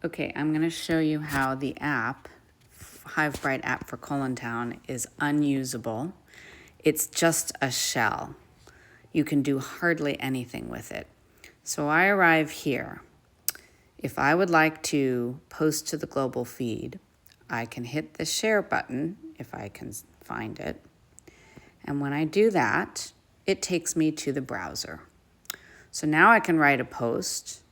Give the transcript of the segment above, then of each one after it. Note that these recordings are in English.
Okay, I'm going to show you how the app, HiveBright app for Colontown, is unusable. It's just a shell. You can do hardly anything with it. So I arrive here. If I would like to post to the global feed, I can hit the share button if I can find it. And when I do that, it takes me to the browser. So now I can write a post,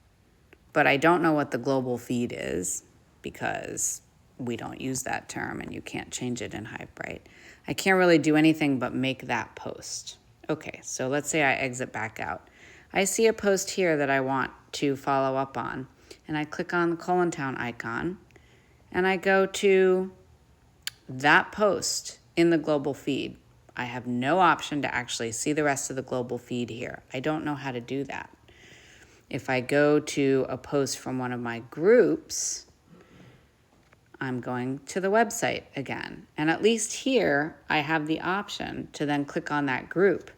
but I don't know what the global feed is because we don't use that term and you can't change it in HiveBright. I can't really do anything but make that post. Okay, so let's say I exit back out. I see a post here that I want to follow up on, and I click on the Colontown icon, and I go to that post in the global feed. I have no option to actually see the rest of the global feed here. I don't know how to do that. If I go to a post from one of my groups, I'm going to the website again. And at least here, I have the option to then click on that group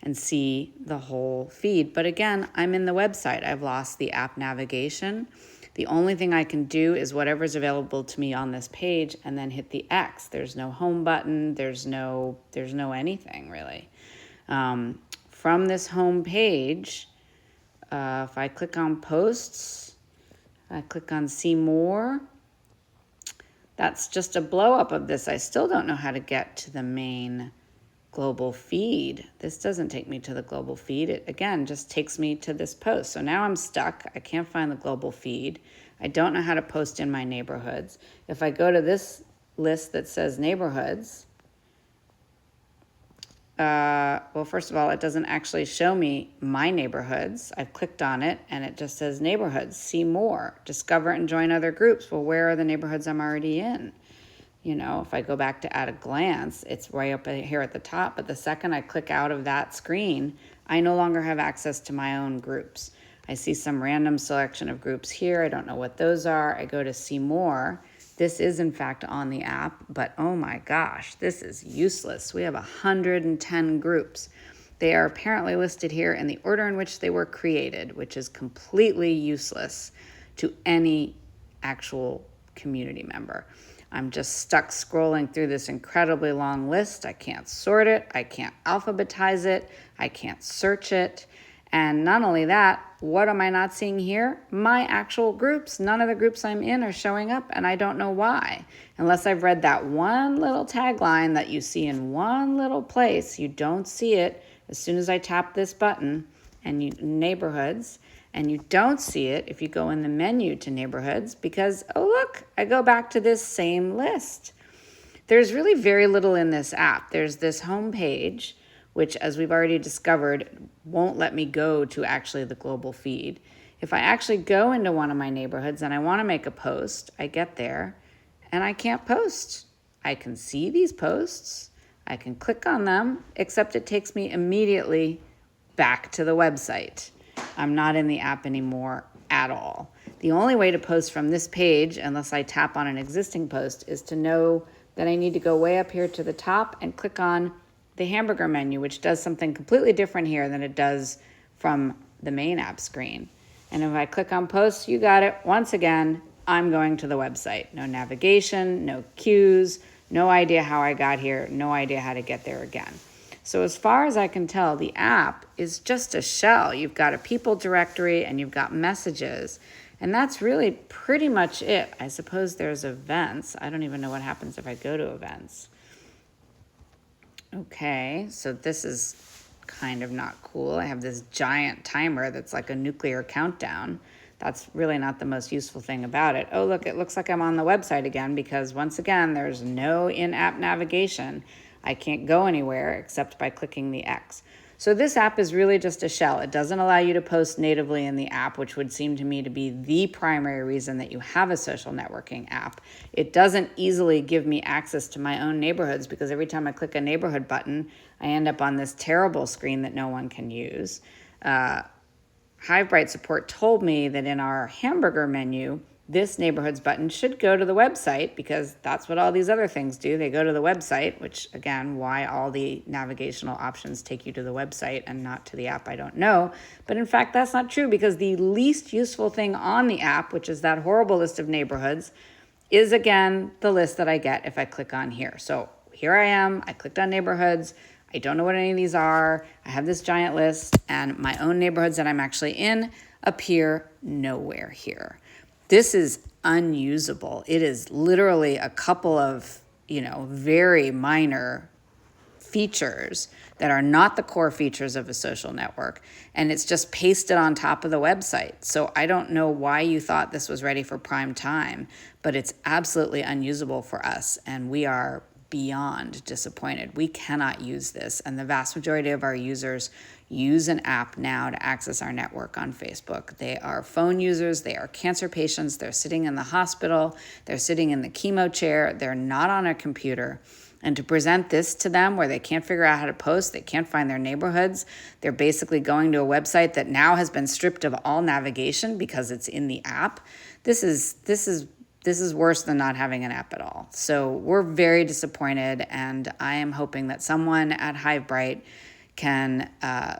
and see the whole feed. But again, I'm in the website. I've lost the app navigation. The only thing I can do is whatever's available to me on this page and then hit the X. There's no home button. There's no anything really. From this home page, if I click on posts, I click on see more, that's just a blow up of this. I still don't know how to get to the main global feed. This doesn't take me to the global feed. It, again, just takes me to this post. So now I'm stuck. I can't find the global feed. I don't know how to post in my neighborhoods. If I go to this list that says neighborhoods, well, first of all, it doesn't actually show me my neighborhoods. I've clicked on it and it just says neighborhoods, see more, discover and join other groups. Well, where are the neighborhoods I'm already in? You know, if I go back to at a glance, it's right up here at the top. But the second I click out of that screen, I no longer have access to my own groups. I see some random selection of groups here. I don't know what those are. I go to see more. This is in fact on the app, but oh my gosh, this is useless. We have 110 groups. They are apparently listed here in the order in which they were created, which is completely useless to any actual community member. I'm just stuck scrolling through this incredibly long list. I can't sort it. I can't alphabetize it. I can't search it. And not only that, what am I not seeing here? My actual groups. None of the groups I'm in are showing up, and I don't know why. Unless I've read that one little tagline that you see in one little place, you don't see it as soon as I tap this button and neighborhoods, and you don't see it if you go in the menu to neighborhoods because, oh look, I go back to this same list. There's really very little in this app. There's this home page, which, as we've already discovered, won't let me go to actually the global feed. If I actually go into one of my neighborhoods and I want to make a post, I get there and I can't post. I can see these posts, I can click on them, except it takes me immediately back to the website. I'm not in the app anymore at all. The only way to post from this page, unless I tap on an existing post, is to know that I need to go way up here to the top and click on the hamburger menu, which does something completely different here than it does from the main app screen. And if I click on posts, you got it. Once again, I'm going to the website. No navigation, no cues, no idea how I got here, no idea how to get there again. So as far as I can tell, the app is just a shell. You've got a people directory and you've got messages. And that's really pretty much it. I suppose there's events. I don't even know what happens if I go to events. Okay, so this is kind of not cool. I have this giant timer that's like a nuclear countdown. That's really not the most useful thing about it. Oh, look, it looks like I'm on the website again because once again, there's no in-app navigation. I can't go anywhere except by clicking the X. So this app is really just a shell. It doesn't allow you to post natively in the app, which would seem to me to be the primary reason that you have a social networking app. It doesn't easily give me access to my own neighborhoods because every time I click a neighborhood button, I end up on this terrible screen that no one can use. HiveBright support told me that in our hamburger menu, this neighborhoods button should go to the website, because that's what all these other things do. They go to the website, which again, why all the navigational options take you to the website and not to the app, I don't know. But in fact, that's not true, because the least useful thing on the app, which is that horrible list of neighborhoods, is again the list that I get if I click on here. So here I am, I clicked on neighborhoods. I don't know what any of these are. I have this giant list, and my own neighborhoods that I'm actually in appear nowhere here. This is unusable. It is literally a couple of, very minor features that are not the core features of a social network, and it's just pasted on top of the website. So I don't know why you thought this was ready for prime time, but it's absolutely unusable for us, and we are beyond disappointed. We cannot use this, and the vast majority of our users use an app now to access our network on Facebook. They are phone users, they are cancer patients, they're sitting in the hospital, they're sitting in the chemo chair, they're not on a computer. And to present this to them where they can't figure out how to post, they can't find their neighborhoods, they're basically going to a website that now has been stripped of all navigation because it's in the app. This is worse than not having an app at all. So we're very disappointed, and I am hoping that someone at HiveBright can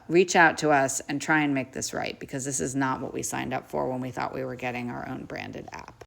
reach out to us and try and make this right, because this is not what we signed up for when we thought we were getting our own branded app.